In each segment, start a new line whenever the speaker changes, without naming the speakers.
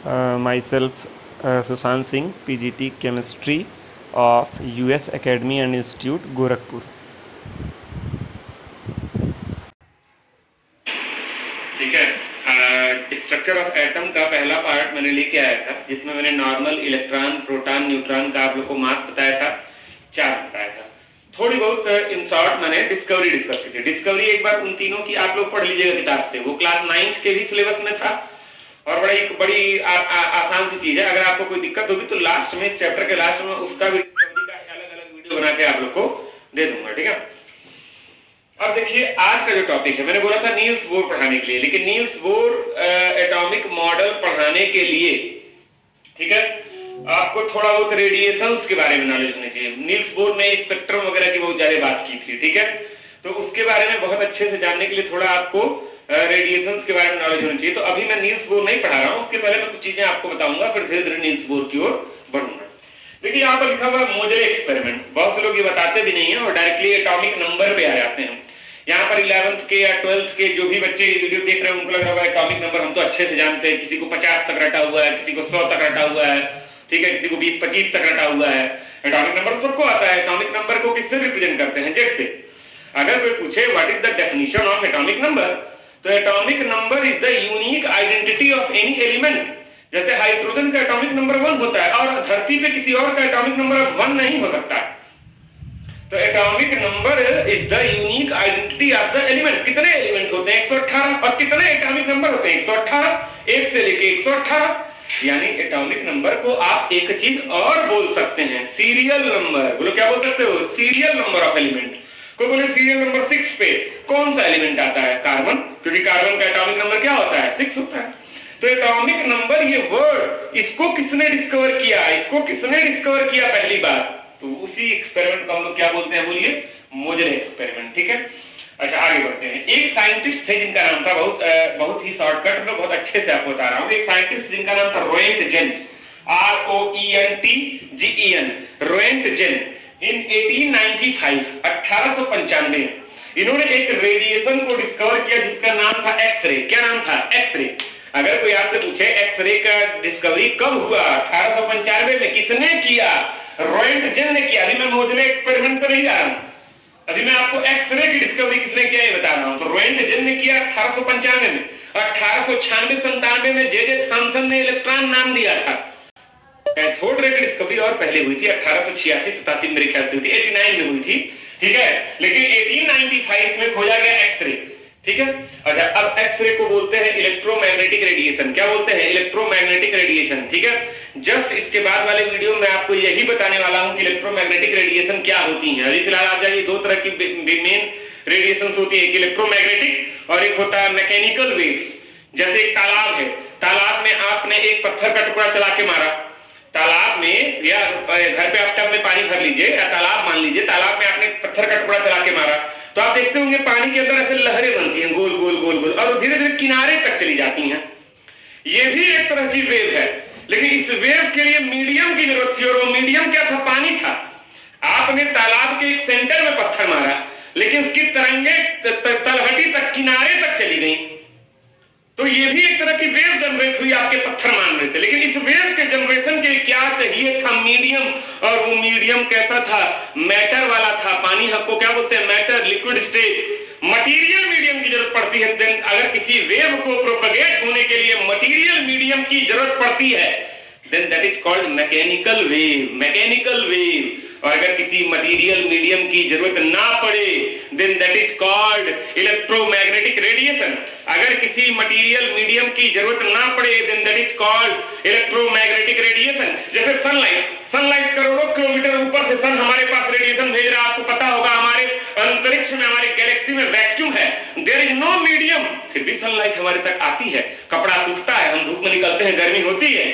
Myself Sushant Singh, PGT Chemistry of US Academy and Institute, Gorakhpur.
ठीक है, structure of atom का पहला part मैंने लेके आया था, जिसमें मैंने नॉर्मल, इलेक्ट्रॉन, प्रोटॉन, न्यूट्रॉन का आप लोग को मास बताया था, चार्ज बताया था। थोड़ी बहुत इन शॉर्ट मैंने डिस्कवरी डिस्कस की थी। डिस्कवरी एक बार उन तीनों की आप लोग पढ़ लीजिएगा किताब से, वो क्लास 9th के भी सिलेबस में था और बड़ी आसान सी चीज है। अगर आपको कोई दिक्कत होगी तो लास्ट में, इस चैप्टर के लास्ट में उसका भी डिस्कवरी का अलग अलग वीडियो बना के आप लोग को दे दूंगा, ठीक है। अब देखिए आज का जो टॉपिक है, मैंने बोला था नील्स बोर पढ़ाने के लिए, लेकिन नील्स बोर एटॉमिक मॉडल पढ़ाने के लिए, ठीक है, आपको थोड़ा बहुत रेडिएशंस के बारे में नॉलेज होनी चाहिए। नील्स बोर ने स्पेक्ट्रम वगैरह की बहुत ज्यादा बात की थी, ठीक है, तो उसके बारे में बहुत अच्छे से जानने के लिए थोड़ा आपको रेडिएशंस के बारे में नॉलेज होनी चाहिए। तो अभी मैं नील्स बोर नहीं पढ़ा रहा हूं, उसके पहले मैं कुछ चीजें आपको बताऊंगा, फिर धीरे धीरे नील्स बोर की ओर बढ़ूंगा। देखिए यहाँ पर लिखा हुआ है मोजले एक्सपेरिमेंट। बहुत से लोग ये बताते भी नहीं है और डायरेक्टली एटॉमिक नंबर पे आ जाते हैं। यहाँ पर 11th के या 12th के जो भी बच्चे वीडियो देख रहे हैं उनको लग रहा है एटॉमिक नंबर हम तो अच्छे से जानते हैं, किसी को 50 तक रटा हुआ है, किसी को 100 तक रटा हुआ है, ठीक है, किसी को 20-25 तक रटा हुआ है। एटॉमिक नंबर सबको आता है। एटॉमिक नंबर को किससे रिप्रेजेंट करते हैं? जेड से। अगर कोई पूछे what is the definition of atomic number, तो atomic number is the unique identity of any element. जैसे हाइड्रोजन का एटॉमिक नंबर 1 होता है और धरती पे किसी और का एटॉमिक नंबर 1 नहीं हो सकता। तो atomic number is the unique identity of the element. कितने एलिमेंट होते हैं? 118। और कितने एटॉमिक नंबर होते हैं? 118, 1 से लेके 118। यानी एटॉमिक नंबर को आप एक चीज और बोल सकते हैं, सीरियल नंबर। बोलो क्या बोल सकते हो? Serial number of element. कोई बोले सीरियल नंबर 6 पे कौन सा एलिमेंट आता है? कार्बन, क्योंकि कार्बन का एटॉमिक नंबर क्या होता है? 6 होता है। तो एटॉमिक नंबर, ये वर्ड, इसको किसने डिस्कवर किया? इसको किसने डिस्कवर किया पहली बार? तो उसी एक्सपेरिमेंट को हम लोग क्या बोलते हैं? बोलिए, मोजले एक्सपेरिमेंट, ठीक है। अच्छा आगे बढ़ते हैं। एक साइंटिस्ट थे जिनका नाम था, बहुत ही शॉर्टकट में बहुत अच्छे से आपको बता रहा हूं। एक साइंटिस्ट जिनका नाम था रोएंटजेन, ROENTGEN, रोएंटजेन। इन 1895 इन्होंने एक रेडिएशन को डिस्कवर किया जिसका नाम था एक्सरे। क्या नाम था? एक्सरे। अगर कोई आपसे पूछे एक्सरे का डिस्कवरी कब हुआ? 1895 में। किसने किया? रोएंटजेन ने किया। अभी मैं मोजले एक्सपेरिमेंट पर नहीं जा रहा हूं, अभी मैं आपको एक्सरे की डिस्कवरी किसने किया ये बता रहा हूं। तो रोएंटजेन ने किया 1895 में। 1896-97 में जे थॉमसन ने इलेक्ट्रॉन नाम दिया था। कैथोड रे की डिस्कवरी और पहले हुई थी, 1886-87 मेरे ख्याल से हुई थी, 89 में हुई थी, ठीक है। लेकिन 1895 में खोजा गया एक्सरे, ठीक है। अच्छा, अब एक्सरे को बोलते हैं इलेक्ट्रोमैग्नेटिक रेडिएशन। क्या बोलते हैं? इलेक्ट्रोमैग्नेटिक रेडिएशन, ठीक है। जस्ट इसके बाद वाले वीडियो में आपको यही बताने वाला हूं कि इलेक्ट्रोमैग्नेटिक रेडिएशन क्या होती है। अभी फिलहाल आप जाइए, दो तरह की मेन रेडिएशंस होती है, एक इलेक्ट्रोमैग्नेटिक और एक होता है मैकेनिकल वेव्स। जैसे एक तालाब है, तालाब में आपने एक पत्थर का टुकड़ा चला के मारा, तालाब में या घर पे आप टब में पानी भर लीजिए या तालाब मान लीजिए, तालाब में आपने पत्थर का टुकड़ा चला के मारा तो आप देखते होंगे पानी के अंदर ऐसे लहरें बनती हैं, गोल गोल गोल गोल, और धीरे धीरे किनारे तक चली जाती हैं। ये भी एक तरह की वेव है, लेकिन इस वेव के लिए मीडियम की जरूरत थी और वो मीडियम क्या था? पानी था। आपने तालाब के एक सेंटर में पत्थर मारा, लेकिन उसकी तरंगे तलहटी तक, किनारे तक चली गई, तो ये भी एक तरह की वेव जनरेट हुई आपके पत्थर मारने से। लेकिन इस वेव के जनरेशन के लिए क्या चाहिए था? मीडियम। और वो मीडियम कैसा था? मैटर वाला था। पानी हमको क्या बोलते हैं? Matter, liquid state. Material medium की जरूरत पड़ती है। देन अगर किसी वेव को प्रोपगेट होने के लिए मटेरियल मीडियम की जरूरत पड़ती है, then that is called mechanical wave. Mechanical wave. और अगर किसी मटेरियल मीडियम की जरूरत ना पड़े, then that is called electromagnetic radiation. अगर किसी मटेरियल मीडियम की जरूरत ना पड़े, then that is called electromagnetic radiation. जैसे सनलाइट करोड़ों किलोमीटर ऊपर से सन हमारे पास रेडिएशन भेज रहा है। आपको पता होगा हमारे अंतरिक्ष में, हमारे गैलेक्सी में वैक्यूम है, देयर इज नो मीडियम, फिर भी सनलाइट हमारे तक आती है। कपड़ा सूखता है, हम धूप में निकलते हैं, गर्मी होती है,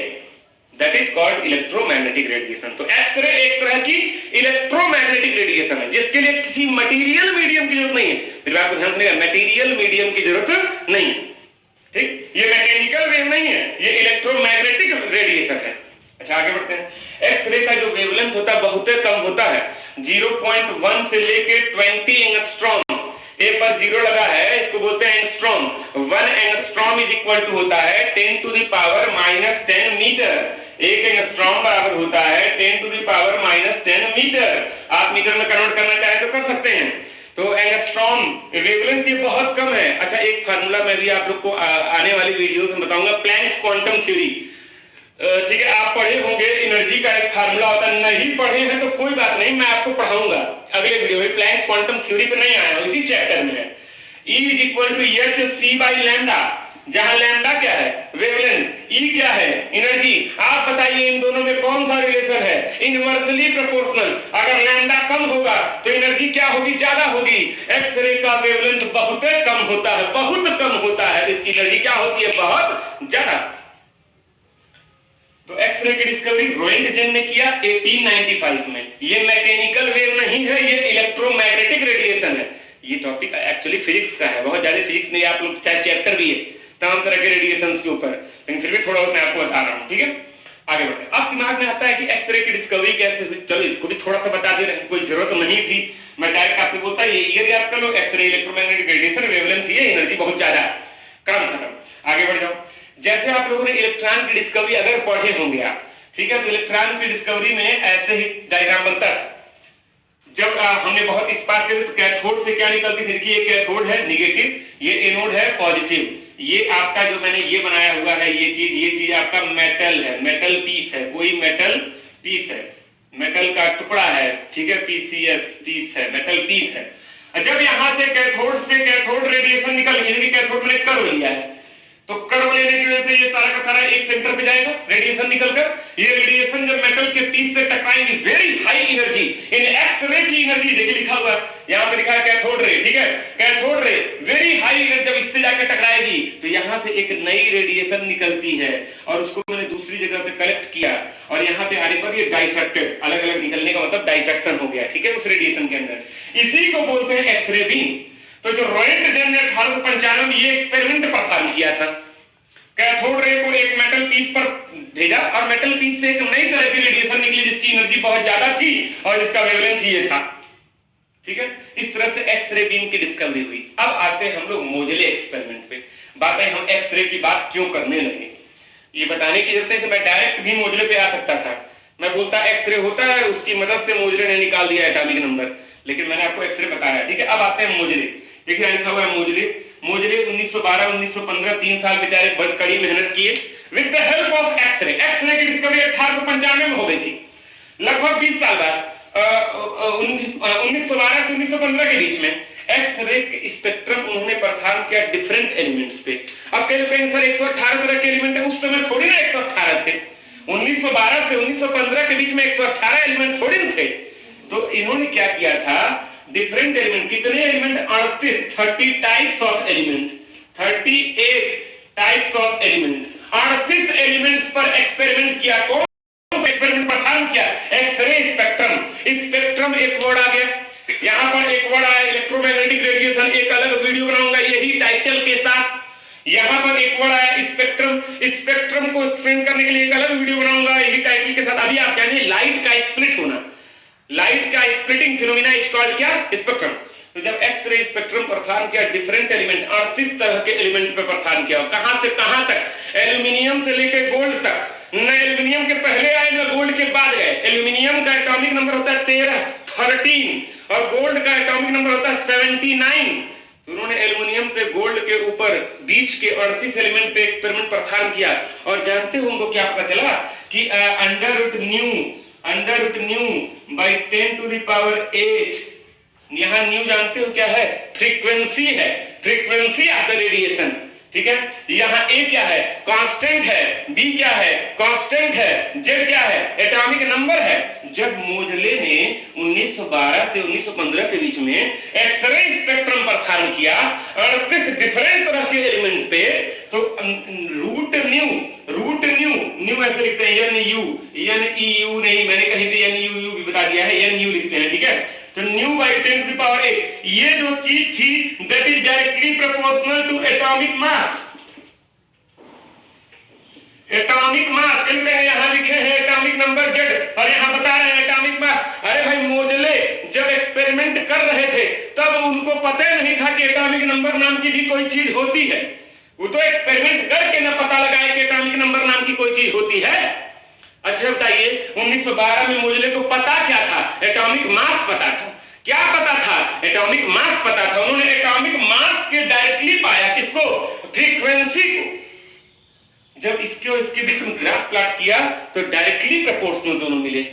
that is called electromagnetic radiation. तो एक्सरे एक तरह की इलेक्ट्रोमैग्नेटिक रेडिएशन है जिसके लिए किसी मटेरियल मीडियम की जरूरत नहीं है। फिर आपको ध्यान सुनिएगा, मटेरियल मीडियम की जरूरत नहीं, ठीक। ये मैकेनिकल वेव नहीं है, ये इलेक्ट्रोमैग्नेटिक रेडिएशन है। अच्छा आगे बढ़ते हैं। एक्सरे का जो वेवलेंथ होता है बहुत कम होता है, 0.1 से लेके 20 एंगस्ट्रॉम। ए पर 0 लगा है, इसको बोलते हैं angstrom. 1 angstrom is equal to होता है 10 टू द पावर -10 मीटर। एक एंगस्ट्रॉम बराबर होता है 10 टू द पावर -10 मीटर। आप मीटर में कन्वर्ट करना चाहे तो कर सकते हैं। तो एंगस्ट्रॉम वेवलेंथ ये बहुत कम है। अच्छा, एक फार्मूला मैं भी आप लोग को आने वाली वीडियोस में बताऊंगा, प्लैंक्स क्वांटम थ्योरी। ठीक है, आप पढ़े होंगे, एनर्जी का एक फार्मूला होता है। नहीं पढ़े हैं तो कोई बात नहीं, मैं आपको पढ़ाऊंगा अगले वीडियो में। प्लैंक्स क्वांटम थ्योरी पे नहीं आया, इसी चैप्टर में है। E is equal to hc by lambda, जहां लैम्डा क्या है? वेवलेंथ, E क्या है? एनर्जी। आप बताइए इन दोनों में कौन सा रिलेशन है? Inversely proportional. अगर लैम्डा कम होगा तो एनर्जी क्या होगी? ज्यादा होगी। एक्सरे का वेवलेंथ बहुत कम होता है, बहुत कम होता है, इसकी एनर्जी क्या होती है? बहुत ज्यादा। तो एक्सरे की डिस्कवरी रोएंटजेन ने किया 1895 में। ये मैकेनिकल वेव नहीं है, ये इलेक्ट्रोमैग्नेटिक रेडिएशन है। ये टॉपिक एक्चुअली फिजिक्स का है, बहुत ज्यादा फिजिक्स में आप लोग चाहे चैप्टर भी है तमाम तरह के रेडिएशंस के ऊपर, लेकिन फिर भी थोड़ा बहुत मैं आपको बता रहा हूं। ठीक है, आगे बढ़ते हैं। अब दिमाग में आता है कि एक्सरे की डिस्कवरी कैसे हुई। चलो इसको भी थोड़ा सा बता दे रहे हैं, कोई जरूरत नहीं थी, मैं डायरेक्ट आपसे बोलता ये ईयर याद कर लो, एक्सरे इलेक्ट्रोमैग्नेटिक रेडिएशन, वेवलेंथ ये, एनर्जी बहुत ज्यादा, काम खत्म। आगे बढ़ जाओ। जैसे आप लोगों ने इलेक्ट्रॉन की डिस्कवरी अगर पढ़े होंगे आप, ठीक है, तो इलेक्ट्रॉन की डिस्कवरी में ऐसे ही डायग्राम बनता है। जब हमने बहुत इस्पात किया तो कैथोड से क्या निकलती थी? देखिए, ये कैथोड है नेगेटिव, ये एनोड है पॉजिटिव। ये आपका जो मैंने ये बनाया हुआ है, ये चीज आपका मेटल है, मेटल पीस है, कोई मेटल पीस है, मेटल का टुकड़ा है, ठीक है, पीसीएस पीस है, मेटल पीस है। जब यहां से कैथोड रेडिएशन निकल गई, कैथोड मैंने कर्व लिया है, तो कर्व लेने की वजह से ये सारा का सारा एक सेंटर पे जाएगा रेडिएशन निकलकर। ये रेडिएशन जब मेटल के पीस से टकराएंगी, वेरी हाई एनर्जी, इन एक्सरे की एनर्जी देखिए लिखा हुआ है, यहां पे लिखा है कैथोड रे, ठीक है, cathode ray very high energy, जब इससे जाकर टकराएगी तो यहां से एक नई रेडिएशन निकलती है, और उसको मैंने दूसरी जगह पे कलेक्ट किया, और यहां पे आने पर ये डाइफेक्टेड, अलग अलग निकलने का मतलब डाइफेक्शन हो गया, ठीक है, उस रेडिएशन के अंदर। इसी को बोलते हैं एक्सरे बीम। तो जो रोएंटजेन ने 1895 में ये एक्सपेरिमेंट परफॉर्म किया था, कैथोड रे को एक मेटल पीस पर भेजा, और मेटल पीस से एक नई तरह की रेडिएशन निकली जिसकी एनर्जी बहुत ज्यादा थी और जिसका वेवलेंथ ये था। ठीक है, इस तरह से एक्सरे बीम की डिस्कवरी हुई। अब आते हैं हम लोग मोजले एक्सपेरिमेंट पे। बातें हम एक्सरे की बात क्यों करने लगे, ये बताने की जरूरत है कि मैं डायरेक्ट भी मोजले पे आ सकता था। मैं बोलता एक्सरे होता है, उसकी मदद से मोजले ने निकाल दिया एटॉमिक नंबर, लेकिन मैंने आपको एक्सरे बताया। ठीक है, अब आते हैं मोजले। देखिए लिखा हुआ है मोजले। मोजले 1912 1915 3 साल बेचारे बड़ी कड़ी मेहनत किए with the help of X ray. X ray की डिस्कवरी 1895 में हो गई थी, लगभग 20 साल बाद। 1912 से 1915 के बीच में एक्सरे स्पेक्ट्रम उन्होंने परफॉर्म किया डिफरेंट एलिमेंट्स पे। अब कई लोग कहेंगे सर 118 तरह के एलिमेंट है, उस समय थोड़ी ना 118 थे। 1912 से 1915 के बीच में 118 एलिमेंट थोड़ी थे। तो इन्होंने क्या किया था, डिफरेंट एलिमेंट, कितने element? 30 types of element, 38 types of element, 38 elements पर एक्सपेरिमेंट किया। कौन सा एक्सपेरिमेंट परफॉर्म किया? X ray spectrum. स्पेक्ट्रम एक वर्ड आ गया, यहां पर एक वर्ड आया इलेक्ट्रोमैग्नेटिक रेडिएशन, एक अलग वीडियो बनाऊंगा यही टाइटल के साथ। यहां पर एक वर्ड आया स्पेक्ट्रम, स्पेक्ट्रम को एक्सप्लेन करने के लिए एक अलग वीडियो बनाऊंगा यही टाइटल के साथ। अभी आप जानिए लाइट का स्प्लिट होना, लाइट का स्प्लिटिंग फिनोमेना इज कॉल्ड क्या? स्पेक्ट्रम। तो जब एक्सरे स्पेक्ट्रम परफॉर्म किया, डिफरेंट एलिमेंट 38 तरह के एलिमेंट पे परफॉर्म किया। कहां से कहां तक? एल्यूमिनियम से लेकर गोल्ड तक। न एल्यूमिनियम के पहले आए न गोल्ड के बाद गए। एल्यूमिनियम का एटॉमिक नंबर होता है 13 और गोल्ड का एटॉमिक नंबर होता है 79। तो उन्होंने एल्यूमिनियम से गोल्ड के ऊपर बीच के 38 एलिमेंट पे एक्सपेरिमेंट परफॉर्म किया। और जानते हो उनको क्या पता चला कि under root nu by 10 to the power 8। यहां न्यू जानते हो क्या है? फ्रीक्वेंसी है, फ्रीक्वेंसी ऑफ द रेडिएशन। ठीक है, यहां ए क्या है? कांस्टेंट है, बी क्या है? कांस्टेंट है, जेड क्या है? एटॉमिक नंबर है। जब मोजले ने 1912 से 1915 के बीच में एक्सरे स्पेक्ट्रम परफॉर्म किया 38 डिफरेंट तरह के एलिमेंट पे, तो रूट न्यू ऐसे लिखते हैं, NU नहीं, मैंने कहीं पे NUU भी बता दिया है, NU लिखते हैं। ठीक है, तो nu by 10 to the power 8 ये जो चीज थी that is directly proportional to atomic mass. Atomic mass यहाँ लिखे हैं एटॉमिक नंबर जेड और यहाँ बता रहे हैं एटॉमिक मास। अरे भाई मोजले जब एक्सपेरिमेंट कर रहे थे तब उनको पता ही नहीं था कि एटॉमिक नंबर नाम की भी कोई चीज होती है। वो तो एक्सपेरिमेंट करके ना पता लगाए कि एटॉमिक नंबर नाम की कोई चीज होती है। अच्छा बताइए 1912 में मोजले को पता क्या था? एटॉमिक मास पता था। क्या पता था? एटॉमिक मास पता था। उन्होंने एटॉमिक मास के डायरेक्टली पाया किसको? फ्रीक्वेंसी को। जब इसके और इसके बीच में ग्राफ प्लॉट किया तो डायरेक्टली प्रोपोर्शनल दोनों मिले।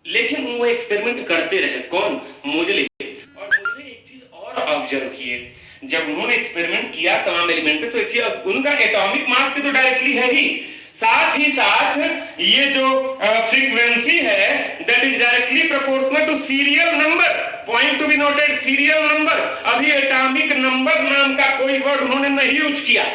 लेकिन वो एक्सपेरिमेंट करते रहे, कौन? मोजले। और मोजले एक चीज और ऑब्जर्व किए, जब उन्होंने एक्सपेरिमेंट किया तमाम एलिमेंट पे तो एक चीज उनका एटॉमिक मास पे तो डायरेक्टली है ही, साथ ही साथ ये जो फ्रीक्वेंसी है that is directly proportional to serial number. Point to be noted, serial number. अभी एटॉमिक नंबर नाम का कोई वर्ड उन्होंने नहीं यूज किया।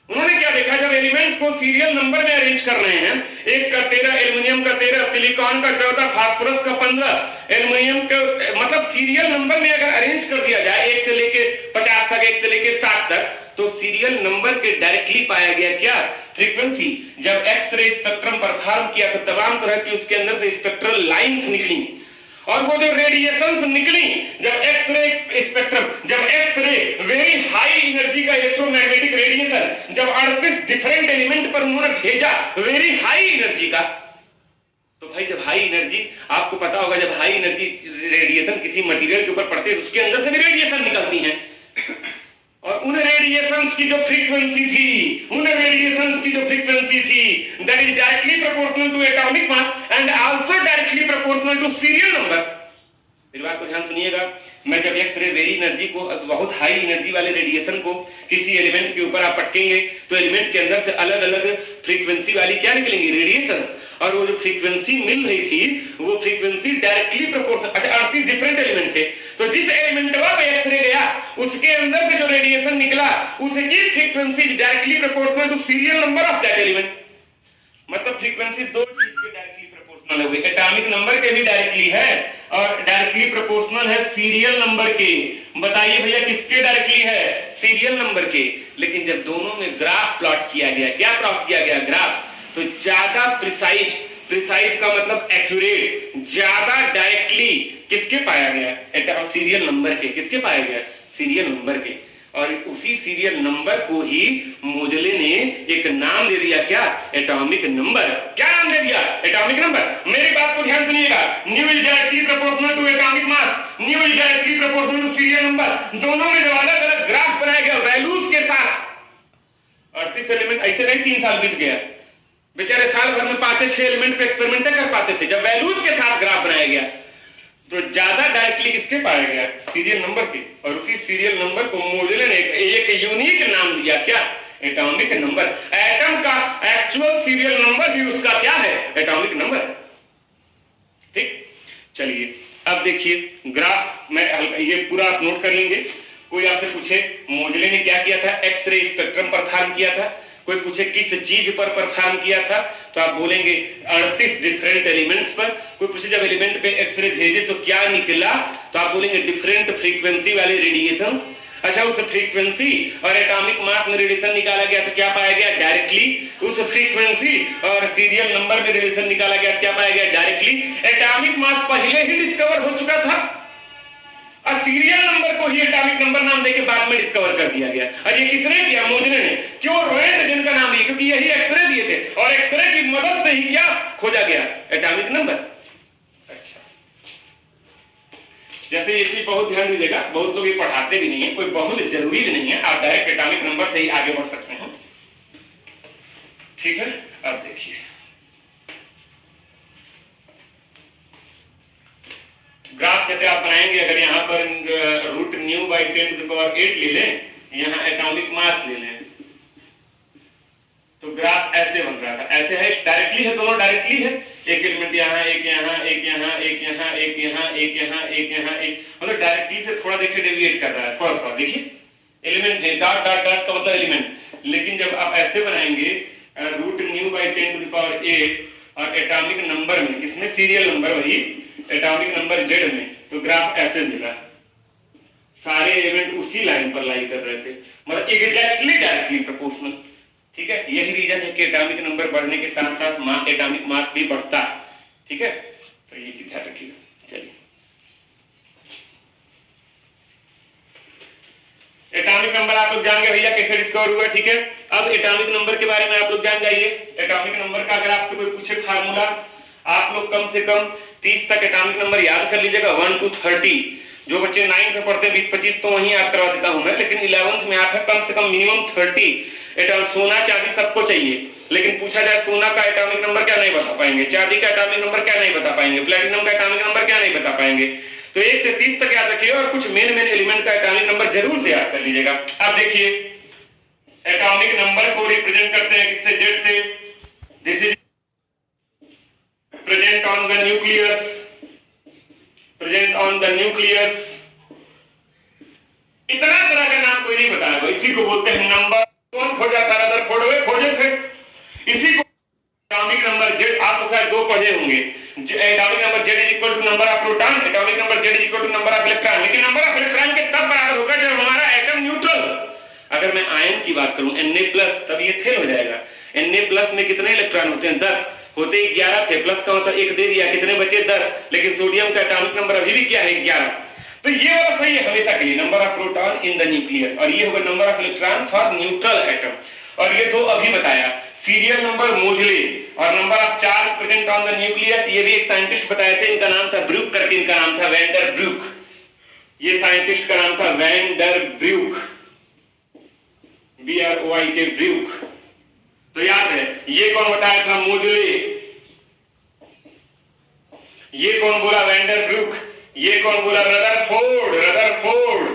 उन्होंने क्या देखा, जब एलिमेंट्स को सीरियल नंबर में अरेंज कर रहे हैं, एक का 13, एल्युमिनियम का 13, सिलिकॉन का 14, फास्फोरस का 15, एल्युमिनियम का, मतलब सीरियल नंबर में अगर अरेंज कर दिया जाए 1 से लेके 50 तक, 1 से लेके 60 तक, तो सीरियल नंबर के डायरेक्टली पाया गया क्या? फ्रीक्वेंसी। जब एक्सरे स्पेक्ट्रम परफॉर्म किया तो तमाम तरह की उसके अंदर से स्पेक्ट्रल लाइंस निकली और वो जो रेडिएशंस निकली, जब एक्सरे स्पेक्ट्रम, जब एक्सरे वेरी हाई एनर्जी का इलेक्ट्रोमैग्नेटिक रेडिएशन जब 38 डिफरेंट एलिमेंट पर उन्होंने भेजा वेरी हाई एनर्जी का, तो भाई जब हाई एनर्जी, आपको पता होगा जब हाई एनर्जी रेडिएशन किसी मटेरियल के ऊपर पड़ते हैं उसके अंदर से भी रेडिएशन निकलती हैं और उन रेडिएशंस की जो फ्रीक्वेंसी थी, उन रेडिएशंस की जो फ्रीक्वेंसी थी that is directly proportional to atomic mass and also directly proportional to serial number. मेरी बात को ध्यान सुनिएगा, मैं जब एक्सरे वेरी एनर्जी को, बहुत हाई एनर्जी वाले रेडिएशन को किसी एलिमेंट के ऊपर आप पटकेंगे तो एलिमेंट के अंदर से अलग अलग फ्रीक्वेंसी वाली क्या निकलेंगी? रेडिएशन। और वो जो फ्रीक्वेंसी मिल रही थी वो फ्रीक्वेंसी डायरेक्टली प्रोपोर्शनल। अच्छा 38 डिफरेंट एलिमेंट थे, तो जिस एलिमेंट पे एक्सरे गया उसके अंदर से जो रेडिएशन निकला उसकी frequency directly proportional to serial number of that element. मतलब फ्रीक्वेंसी दो चीज के डायरेक्टली प्रोपोर्शनल है, एटॉमिक नंबर के भी डायरेक्टली है और डायरेक्टली प्रोपोर्शनल है सीरियल नंबर के। बताइए भैया किसके डायरेक्टली है? सीरियल नंबर के। लेकिन जब दोनों में ग्राफ प्लॉट किया गया, क्या प्लॉट किया गया? ग्राफ। तो ज्यादा प्रिसाइज, प्रिसाइज का मतलब एक्यूरेट, ज्यादा डायरेक्टली किसके पाया गया? सीरियल नंबर के। किसके पाया गया? सीरियल नंबर के। और उसी सीरियल नंबर को ही मोजले ने एक नाम दे दिया, क्या? Atomic number. क्या नाम दे दिया? Atomic number. मेरी बात को ध्यान सुनिएगा, nu is directly proportional to atomic mass, nu is directly proportional to serial number. दोनों में जो अलग अलग ग्राफ बनाया गया वैल्यूज के साथ, 38 एलिमेंट, ऐसे नहीं 3 साल बीत गया, बेचारे साल भर में 5-6 एलिमेंट पे एक्सपेरिमेंट कर पाते थे। जब वैल्यूज के साथ ग्राफ बनाया गया तो ज्यादा डायरेक्टली किसके पाया गया? सीरियल नंबर के। और उसी सीरियल नंबर को मोजले ने एक यूनिक नाम दिया, क्या? Atomic number. एटम का एक्चुअल सीरियल नंबर भी उसका क्या है? Atomic number. ठीक, चलिए अब देखिए ग्राफ में ये पूरा आप नोट कर लेंगे। कोई आपसे पूछे मोजले ने क्या किया था? एक्सरे स्पेक्ट्रम परफॉर्म किया था। कोई पूछे किस चीज पर परफॉर्म किया था तो आप बोलेंगे 38 डिफरेंट एलिमेंट्स पर। कोई पूछे जब एलिमेंट पे एक्सरे भेजे तो क्या निकला तो आप बोलेंगे डिफरेंट फ्रीक्वेंसी वाले रेडिएशंस। अच्छा उस फ्रीक्वेंसी और एटॉमिक मास में रेडिएशन निकाला गया तो क्या पाया गया? डायरेक्टली। उस फ्रीक्वेंसी और सीरियल नंबर में रेडिएशन निकाला गया तो क्या पाया गया? डायरेक्टली। एटॉमिक मास पहले ही डिस्कवर हो चुका था और सीरियल नंबर को ही एटॉमिक नंबर नाम देके बाद में डिस्कवर कर दिया गया। और ये किसने किया? मोजले ने। क्यों? रोएंट जिनका नाम लिया, क्योंकि यही एक्सरे दिए थे और एक्सरे की मदद से ही क्या खोजा गया? Atomic number. अच्छा, जैसे ये चीज बहुत ध्यान दीजिएगा, बहुत लोग ये पढ़ाते भी नहीं है, कोई बहुत जरूरी भी नहीं है, आप डायरेक्ट एटॉमिक नंबर से ही आगे बढ़ सकते हैं। ठीक है, अब देखिए ग्राफ जैसे आप बनाएंगे, अगर यहाँ पर रूट न्यू बाई 10⁸ ले लें, यहाँ एटॉमिक मास ले लें तो ग्राफ ऐसे बन रहा था। ऐसे है, डायरेक्टली है, दोनों डायरेक्टली है। एक एलिमेंट यहाँ, एक यहाँ, एक यहाँ, एक यहाँ, एक यहाँ, एक यहाँ, एक यहाँ, एक, मतलब डायरेक्टली से थोड़ा देखिए डेविएट कर रहा है, थोड़ा थोड़ा देखिए। एलिमेंट है, डॉट डॉट डॉट का मतलब एलिमेंट। लेकिन जब आप ऐसे बनाएंगे रूट न्यू बाई 10⁸ और एटॉमिक नंबर में, किसमें? सीरियल नंबर, वही एटॉमिक नंबर जेड में, तो ग्राफ ऐसे मिला। सारे एलिमेंट उसी लाइन पर लाई कर रहे थे, मतलब एग्जैक्टली डायरेक्टली प्रोपोर्शनल। ठीक है, यही रीजन है कि एटॉमिक नंबर बढ़ने के साथ साथ एटॉमिक मास भी बढ़ता है। ठीक है, तो ये चीज ध्यान रखिएगा। चलिए, एटॉमिक नंबर आप लोग जान गए भैया कैसे डिस्कवर हुआ। ठीक है, अब एटॉमिक नंबर के बारे में आप लोग जान जाइए। एटॉमिक नंबर का अगर आपसे कोई पूछे फार्मूला, आप लोग कम से कम 30 तक एटॉमिक नंबर याद कर लीजिएगा, 1 to 30। जो बच्चे 9th में पढ़ते हैं 20-25 तो वहीं याद करवा देता हूं मैं, लेकिन 11th में आप है कम से कम मिनिमम 30। एटॉमिक सोना चांदी सबको चाहिए, लेकिन पूछा जाए सोना का एटॉमिक नंबर क्या नहीं बता पाएंगे, चांदी का एटॉमिक नंबर क्या नहीं बता पाएंगे, प्लेटिनम का एटॉमिक नंबर क्या नहीं बता पाएंगे। तो 1 से 30 तक याद रखिए और कुछ मेन एलिमेंट का एटॉमिक नंबर जरूर से याद कर लीजिएगा। अब देखिए, एटॉमिक नंबर को रिप्रेजेंट करते हैं किससे, जेड से। This is present on the nucleus, present on the nucleus. इतना तरह का नाम कोई नहीं बताया, इसी को बोलते हैं नंबर। कौन खोजा था, रदरफोर्ड खोजे थे, इसी को एटॉमिक नंबर जेड। आप लोग शायद 2 पढ़े होंगे, atomic number Z is equal to number of proton, atomic number Z is equal to number of electron. लेकिन नंबर ऑफ इलेक्ट्रॉन के तब बराबर होगा जब हमारा एटम न्यूट्रल। अगर मैं आयन की बात करूं Na+, तब ये फेल हो जाएगा। Na+ में कितने इलेक्ट्रॉन होते हैं, 10 होते, 11 थे, प्लस का मतलब 1 दे दिया, कितने बचे, 10। लेकिन सोडियम का एटॉमिक नंबर अभी भी क्या है, 11। तो ये वाला सही है हमेशा के लिए, number of proton in the nucleus, और ये होगा number of electron for neutral atom. और ये 2 अभी बताया, सीरियल नंबर मोजले और number of charge present on the nucleus, ये भी एक साइंटिस्ट बताए थे, इनका नाम था ब्रूक करके, इनका नाम था वैंडर ब्रूक। ये साइंटिस्ट का नाम था वैंडर ब्रूक, BROIK ब्रूक। तो याद है, ये कौन बताया था, मोजले। ये कौन बोला, वैंडर ब्रूक। ये कौन बोला, रदरफोर्ड।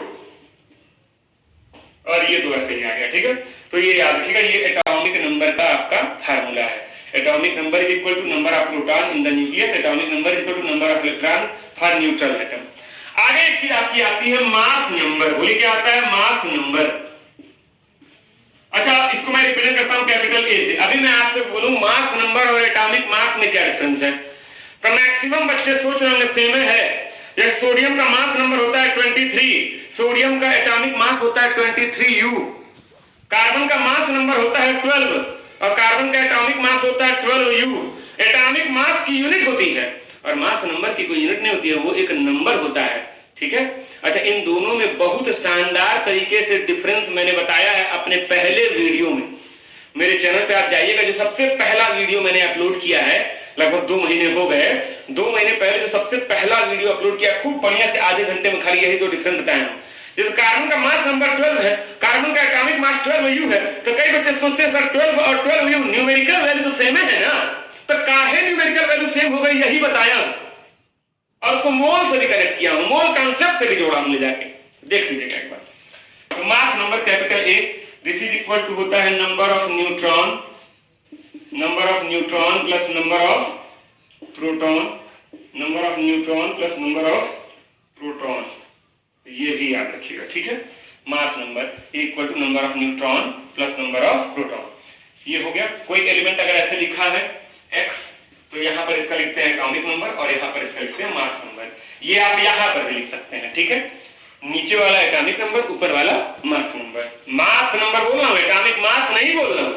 और ये तो ऐसे ही आ गया। ठीक है, तो ये याद रखिएगा, ये एटॉमिक नंबर का आपका फार्मूला है। Atomic number is equal to number of proton in the nucleus, atomic number is equal to number of electron for neutral atom. आगे एक चीज आपकी आती है मास नंबर। बोलिए क्या आता है, मास नंबर। अच्छा, इसको मैं रिप्रेजेंट करता हूं कैपिटल ए से। अभी मैं आपसे बोलूं मास नंबर और एटॉमिक मास में क्या डिफरेंस है, तो मैक्सिमम बच्चे सोच रहे होंगे सेम है। जैसे सोडियम का मास नंबर होता है 23, सोडियम का एटॉमिक मास होता है 23U। कार्बन का मास नंबर होता है 12 और कार्बन का एटॉमिक मास होता है 12U। एटॉमिक मास की यूनिट होती है और मास नंबर की कोई यूनिट नहीं होती है, वो एक नंबर होता है। ठीक है, अच्छा, इन दोनों में बहुत शानदार तरीके से डिफरेंस मैंने बताया है अपने पहले वीडियो में। मेरे चैनल पे आप जाइएगा, जो सबसे पहला वीडियो मैंने अपलोड किया है, लगभग 2 महीने हो गए, 2 महीने पहले जो सबसे पहला वीडियो अपलोड किया, खूब बढ़िया से आधे घंटे में खाली यही 2 डिफरेंस बताए हैं। जैसे कार्बन का मास नंबर 12 है, कार्बन का एटॉमिक मास 12U है, तो कई बच्चे सोचते हैं सर 12 और 12U न्यूमेरिकल वैल्यू तो सेम है ना, तो काहे न्यूमेरिकल वैल्यू सेम हो गई, यही बताया और उसको मोल से भी कनेक्ट किया हूं, मोल कॉन्सेप्ट से भी जोड़ा हूं, ले जाके देख लीजिएगा एक बार। तो mass number capital A, this is equal to होता है number of neutron plus number of proton, number of neutron plus number of proton. ये भी याद रखिएगा। ठीक है, mass number equal to number of neutron plus number of proton. ये हो गया। कोई एलिमेंट अगर ऐसे लिखा है x, तो यहां पर इसका लिखते हैं एटॉमिक नंबर और यहां पर इसका लिखते हैं मास नंबर। ये आप यहां पर भी लिख सकते हैं। ठीक है, नीचे वाला एटॉमिक नंबर, ऊपर वाला मास नंबर। मास नंबर बोल रहा हूं, एटॉमिक मास नहीं बोल रहा हूं।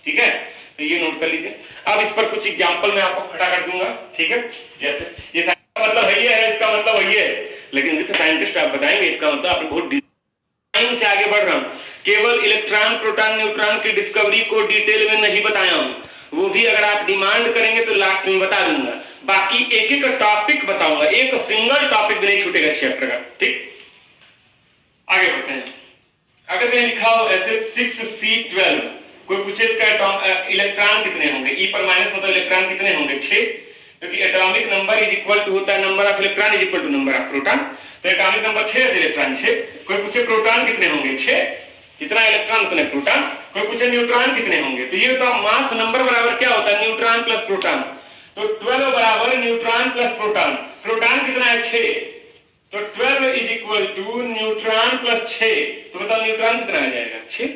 ठीक है, तो ये नोट कर लीजिए। अब इस पर कुछ एग्जांपल मैं आपको खड़ा कर दूंगा। ठीक है, जैसे ये मतलब है, इसका मतलब ये है, लेकिन जैसे साइंटिस्ट आप बताएंगे इसका मतलब आप बहुत डिटेल से आगे बढ़ रहा हूं। केवल इलेक्ट्रॉन, प्रोटॉन, न्यूट्रॉन की डिस्कवरी को डिटेल में नहीं बताया हूं, वो भी अगर आप डिमांड करेंगे तो लास्ट में बता दूंगा। बाकी एक एक टॉपिक बताऊंगा, एक सिंगल टॉपिक भी नहीं छूटेगा इस चैप्टर का। ठीक, आगे बढ़ते हैं। अगर कहीं लिखा हो ऐसे 6C12, कोई पूछे इसका इलेक्ट्रॉन कितने होंगे, E पर माइनस मतलब इलेक्ट्रॉन कितने होंगे, 6, क्योंकि atomic number is equal to होता है number of electron is equal to number of proton. तो एटॉमिक नंबर 6 है, इलेक्ट्रॉन 6। कोई पूछे प्रोटॉन कितने होंगे, 6, जितना इलेक्ट्रॉन उतने प्रोटॉन। कोई पूछे न्यूट्रॉन कितने होंगे, तो ये तो मास नंबर बराबर क्या होता है, न्यूट्रॉन प्लस प्रोटॉन। तो 12 बराबर न्यूट्रॉन प्लस प्रोटॉन। प्रोटॉन कितना है, 6, तो 12 is equal to neutron plus 6। तो बताओ न्यूट्रॉन कितना आ जाएगा, 6।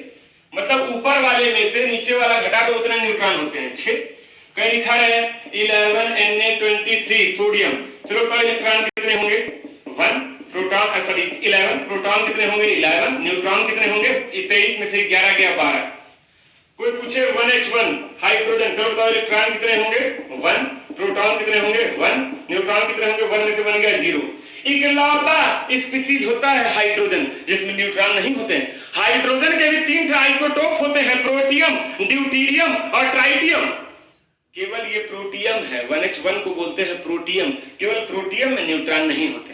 मतलब ऊपर वाले में से नीचे वाला घटा दो, उतने न्यूट्रॉन होते हैं, 6। कहीं लिखा है 11 Na23 सोडियम। चलो तो इलेक्ट्रॉन कितने होंगे, 1, प्रोटॉन सॉरी 11, प्रोटॉन कितने होंगे, 11, न्यूट्रॉन कितने होंगे, 23 में से 11 गया 12, कोई पूछे 1H1 हाइड्रोजन, चलो बताओ इलेक्ट्रॉन कितने होंगे 1, प्रोटॉन कितने होंगे 1, न्यूट्रॉन कितने होंगे 1 में से बन गया 0। इकलौता स्पीसीज होता है हाइड्रोजन जिसमें न्यूट्रॉन नहीं होते हैं। हाइड्रोजन के भी 3 आइसोटोप होते हैं, प्रोटियम, ड्यूटीरियम और ट्राइटियम। केवल ये प्रोटियम है, 1H1 को बोलते हैं प्रोटियम, केवल प्रोटियम में न्यूट्रॉन नहीं होते।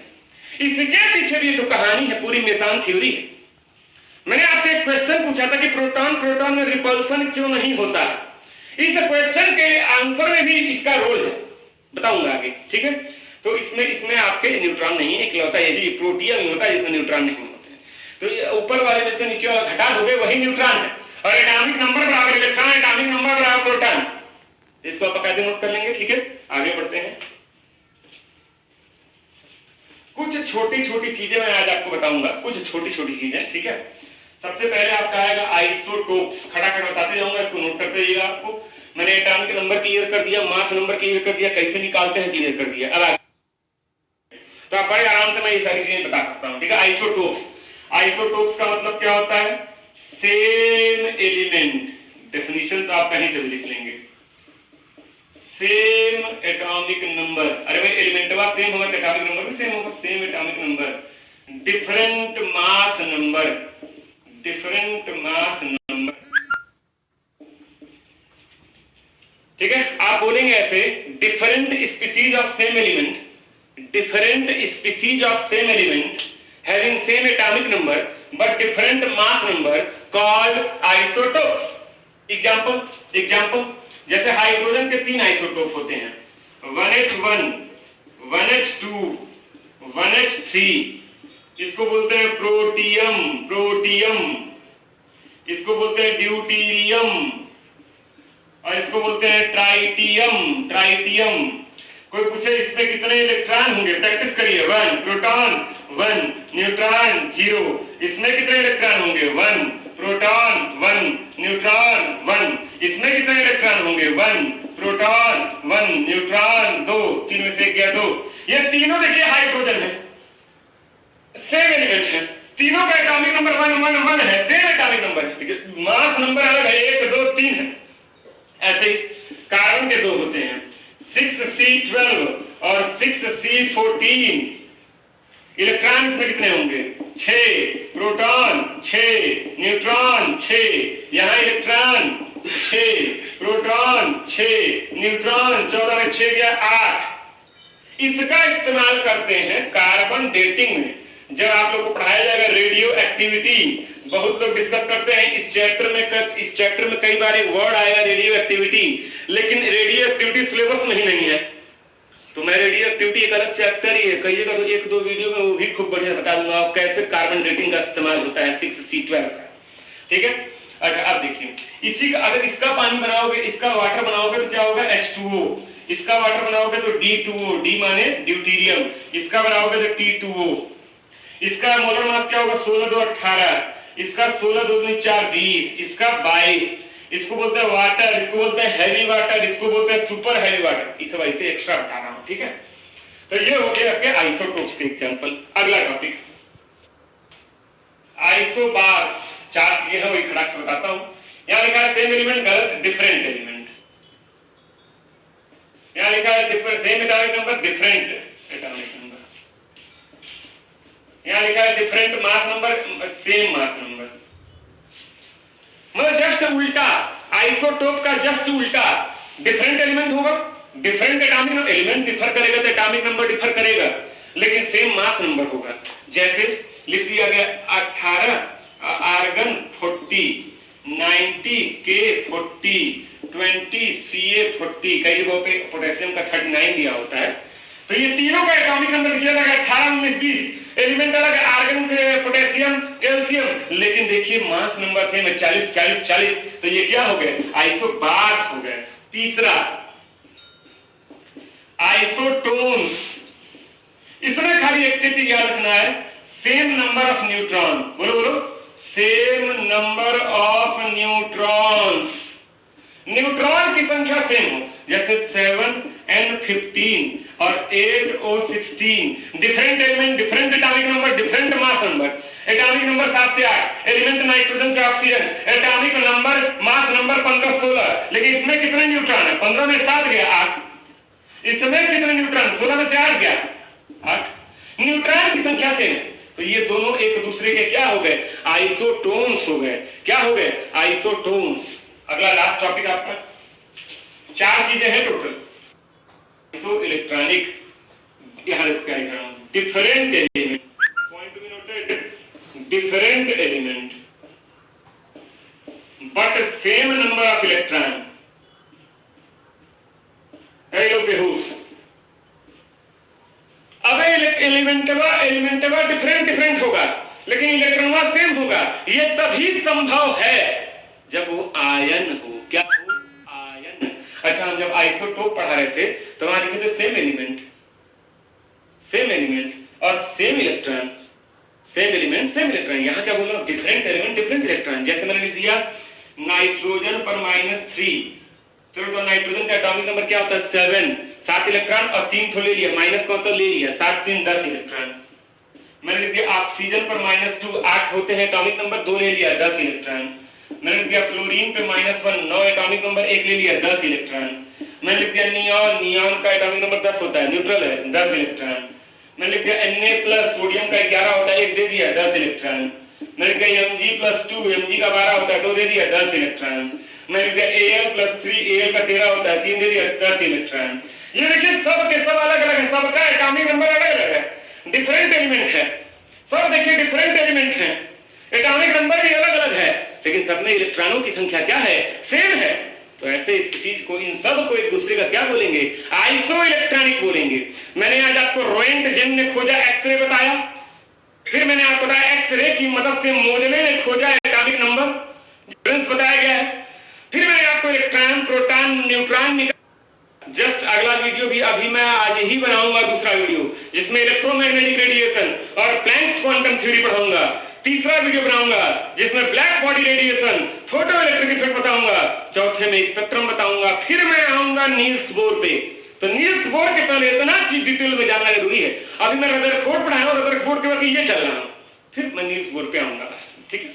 इसके पीछे भी तो कहानी है, पूरी मेसन थ्योरी है। मैंने आपसे एक क्वेश्चन पूछा था कि प्रोटॉन में रिपल्सन क्यों नहीं होता है। इस क्वेश्चन के आंसर में भी इसका रोल है, बताऊंगा आगे, ठीक है। तो इसमें आपके न्यूट्रॉन नहीं है, इकलौता यही प्रोटियम होता है जिसमें न्यूट्रॉन नहीं होते हैं। तो ये ऊपर वाले में से नीचे वाला घटा दोगे वही न्यूट्रॉन है, और एटॉमिक नंबर बराबर इलेक्ट्रॉन, एटॉमिक नंबर बराबर प्रोटॉन। इसको आप बकायदे नोट कर लेंगे, ठीक है। आगे बढ़ते हैं। कुछ छोटी छोटी चीजें मैं आज आपको बताऊंगा, कुछ छोटी छोटी चीजें, ठीक है। सबसे पहले आपका आएगा आइसोटोप्स, खटाखट बताते जाऊंगा, इसको नोट करते जाइएगा। आपको मैंने एटॉमिक नंबर क्लियर कर दिया, मास नंबर क्लियर कर दिया, कैसे निकालते हैं क्लियर कर दिया। अब आगे तो आप बड़े आराम से मैं ये सारी चीजें बता सकता हूं, ठीक है। आइसोटोप्स, आइसोटोप्स का मतलब क्या होता है, सेम एलिमेंट। डेफिनेशन तो आप कहीं से भी लिख लेंगे, सेम एटॉमिक नंबर। अरे भाई एलिमेंटवा सेम होगा तो एटॉमिक नंबर भी सेम होगा, same atomic number, different mass number, different mass number, ठीक है। आप बोलेंगे ऐसे, different species of same element, different species of same element having same atomic number but different mass number called isotopes. Example जैसे hydrogen के 3 isotope होते हैं, 1H1, 1H2, 1H3। इसको बोलते हैं प्रोटियम, इसको बोलते हैं ड्यूटीरियम, और इसको बोलते हैं ट्राइटियम। कोई पूछे इसमें कितने इलेक्ट्रॉन होंगे, प्रैक्टिस करिए। 1 प्रोटॉन 1, न्यूट्रॉन 0। इसमें कितने इलेक्ट्रॉन होंगे 1 प्रोटॉन 1, न्यूट्रॉन 1। इसमें कितने इलेक्ट्रॉन होंगे 1 प्रोटॉन 1, न्यूट्रॉन 2। 3 में से 1 गया 2। ये तीनों देखिए हाइड्रोजन है, सेम एलिमेंट है, तीनों का एटॉमिक नंबर 1 1 1 है, सेम एटॉमिक नंबर है, मास नंबर अलग है, 1 2 3 है। ऐसे ही कार्बन के 2 होते हैं, 6C12 और 6C14। इलेक्ट्रॉन इसमें कितने होंगे 6, प्रोटॉन 6, न्यूट्रॉन 6। यहां इलेक्ट्रॉन 6, प्रोटॉन 6, न्यूट्रॉन 14 में 6 गया 8। इसका इस्तेमाल करते हैं कार्बन डेटिंग में। जब आप लोग को पढ़ाया जाएगा रेडियो एक्टिविटी, बहुत लोग डिस्कस करते हैं इस चैप्टर में कई बार एक वर्ड आएगा रेडियो एक्टिविटी, लेकिन रेडियो एक्टिविटी सिलेबस में ही नहीं है। तो मैं रेडियो एक्टिविटी एक अलग चैप्टर ही है, कहिएगा तो 1-2 वीडियो में वो भी खूब बढ़िया बता दूंगा कैसे कार्बन डेटिंग का इस्तेमाल होता है 6C12 का, ठीक है। अच्छा अब देखिए, इसी का अगर इसका पानी बनाओगे, इसका वाटर बनाओगे तो क्या होगा H2O, इसका वाटर बनाओगे तो D2O, D माने ड्यूटीरियम, इसका बनाओगे तो T2O। इसका मोलर मास क्या होगा 16 2 18, इसका 16 2 4 20, इसका 22। इसको बोलते हैं वाटर, इसको बोलते हैं हैवी वाटर, इसको बोलते हैं सुपर हैवी वाटर। इस वजह से एक्स्ट्रा बता रहा हूं, ठीक है। तो ये हो गया आपके आइसोटोप्स के एग्जांपल। अगला टॉपिक आइसोबार्स। 4 चीजें हैं, वही खड़ाक से बताता हूं। यहां लिखा है सेम एलिमेंट, गलत, डिफरेंट एलिमेंट। यहां लिखा है different, same atomic number, different atomic number. यहां लिखा है different mass number, same mass number. मतलब जस्ट उल्टा, आइसोटोप का जस्ट उल्टा। डिफरेंट एलिमेंट होगा, different atomic number, element differ करेगा तो एटॉमिक नंबर डिफर करेगा, लेकिन सेम मास नंबर होगा। जैसे लिख दिया गया 18 आर्गन 40, 90 के 40, 20 Ca 40। कई जगहों पे पोटेशियम का 39 दिया होता है। तो ये तीनों का एटॉमिक नंबर लिखिए 18 19 20। एलिमेंट अलग है, आर्गन, पोटेशियम, कैल्शियम, लेकिन देखिए मास नंबर सेम है 40 40 40। तो ये क्या हो गए आइसोबार्स हो गए। तीसरा आइसोटोन्स। इसमें खाली एक चीज याद रखना है, सेम नंबर ऑफ न्यूट्रॉन। बोलो बोलो, same number of neutrons. Neutron की संख्या सेम हो, जैसे 7n15 और 8o16। Different element, different atomic number, different mass number, atomic number 7 से 8, एलिमेंट नाइट्रोजन से oxygen, atomic number mass number 15 16, लेकिन इसमें कितने न्यूट्रॉन है? 15 में 7 गया 8। इसमें कितने न्यूट्रॉन? 16 में से 8 गया 8। न्यूट्रॉन की संख्या सेम है, तो ये दोनों एक दूसरे के क्या हो गए? आइसोटोन्स हो गए। क्या हो गए? आइसोटोन्स। अगला लास्ट टॉपिक आपका, 4 चीजें हैं टोटल। आइसो इलेक्ट्रॉनिक, यहां देखो क्या लिख रहा हूं, different element, point to be noted, different element but same number of electron. कई लोग बेहोश। अब एलिमेंटवा डिफरेंट होगा, लेकिन इलेक्ट्रॉनवा सेम होगा। ये तभी संभव है जब वो आयन हो। क्या हो? आयन। अच्छा, हम जब आइसोटोप पढ़ा रहे थे तो वहां लिखे थे सेम एलिमेंट और same electron, same element same electron. यहां क्या बोला? Different element different electron. जैसे मैंने लिख दिया नाइट्रोजन पर -3, चलो तो नाइट्रोजन का एटॉमिक नंबर क्या होता है? 7, 7 इलेक्ट्रॉन और 3 तो ले लिया, माइनस का मतलब ले लिया, 7 3 10 इलेक्ट्रॉन। मैंने लिख दिया ऑक्सीजन पर -2, 8 होते हैं, एटॉमिक नंबर 2 ले लिया, 10 इलेक्ट्रॉन। मैंने लिख दिया फ्लोरीन पे -1, 9, एटॉमिक नंबर 1 ले लिया, 10 इलेक्ट्रॉन। मैंने लिख दिया नियॉन का एटॉमिक नंबर 10 होता है, न्यूट्रल है, 10 इलेक्ट्रॉन। मैंने लिख दिया Na+, सोडियम का 11 होता है, 1 दे दिया, 10 इलेक्ट्रॉन। मैंने लिख दिया Mg+2, Mg का 12 होता है, 2 दे दिया, 10 इलेक्ट्रॉन। मैंने लिख दिया Al+3, Al का 13 होता है, 3 दे दिया, 10 इलेक्ट्रॉन। ये देखिए सब के सब अलग अलग है, सबका एटॉमिक नंबर अलग अलग है, डिफरेंट एलिमेंट है। सब देखिए डिफरेंट एलिमेंट है, एटॉमिक नंबर भी अलग अलग है, लेकिन सब में इलेक्ट्रॉनों की संख्या क्या है? सेम है। तो ऐसे इस चीज को, इन सब को एक दूसरे का क्या बोलेंगे? आइसो इलेक्ट्रॉनिक बोलेंगे। मैंने आज आपको रोएंटजेन ने खोजा, एक्सरे बताया। फिर मैंने आपको बताया एक्सरे की मदद से मोजले ने खोजा एटॉमिक नंबर, डिफरेंस बताया गया है। फिर मैंने आपको इलेक्ट्रॉन, प्रोटॉन, न्यूट्रॉन जस्ट अगला वीडियो भी अभी मैं आज ही बनाऊंगा, दूसरा वीडियो जिसमें इलेक्ट्रोमैग्नेटिक रेडिएशन और प्लैंक्स क्वांटम थ्योरी पढ़ाऊंगा। तीसरा वीडियो बनाऊंगा जिसमें black body radiation, photo electric effect बताऊंगा। चौथे में स्पेक्ट्रम बताऊंगा। फिर मैं आऊंगा नील्स बोर पे। तो नील्स बोर के पहले इतना चीज डिटेल में जानना जरूरी है। अभी मैं रदरफोर्ड पढ़ाया हूं, रदरफोर्ड के बाद ये चल रहा हूं, फिर मैं नील्स बोर पे आऊंगा, ठीक है।